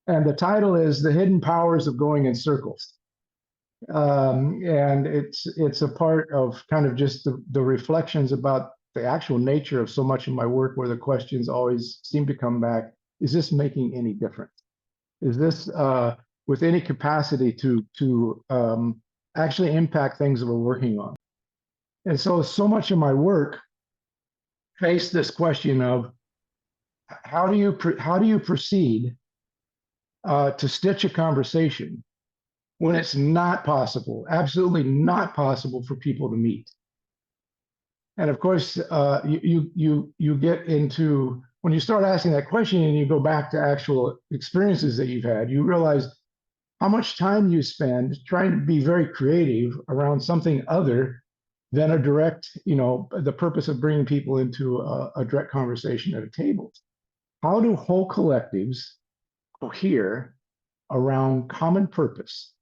And the title is The Hidden Powers of Going in Circles. And it's a part of kind of just the reflections about the actual nature of so much of my work, where the questions always seem to come back: is this making any difference? Is this with any capacity to actually impact things that we're working on? And so much of my work faced this question of how do you proceed to stitch a conversation when it's not possible, absolutely not possible, for people to meet. And of course, you get into, when you start asking that question and you go back to actual experiences that you've had, you realize how much time you spend trying to be very creative around something other than a direct, the purpose of bringing people into a direct conversation at a table. How do whole collectives cohere around common purpose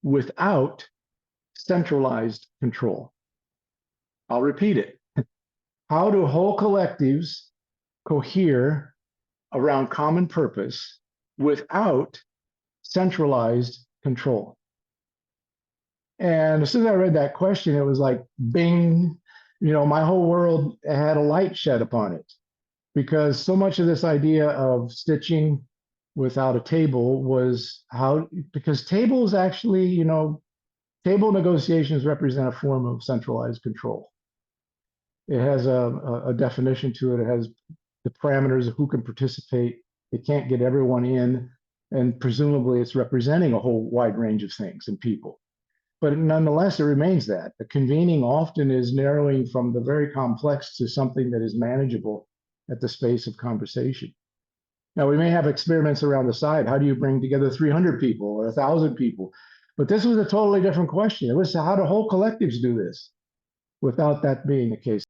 without centralized control? I'll repeat it. How do whole collectives cohere around common purpose without centralized control? And as soon as I read that question, it was like, bing, my whole world had a light shed upon it, because so much of this idea of stitching without a table was because tables actually, table negotiations represent a form of centralized control. It has a definition to it. It has the parameters of who can participate. It can't get everyone in, and presumably it's representing a whole wide range of things and people. But nonetheless, it remains that. The convening often is narrowing from the very complex to something that is manageable at the space of conversation. Now, we may have experiments around the side. How do you bring together 300 people or 1,000 people? But this was a totally different question. It was, how do whole collectives do this without that being the case?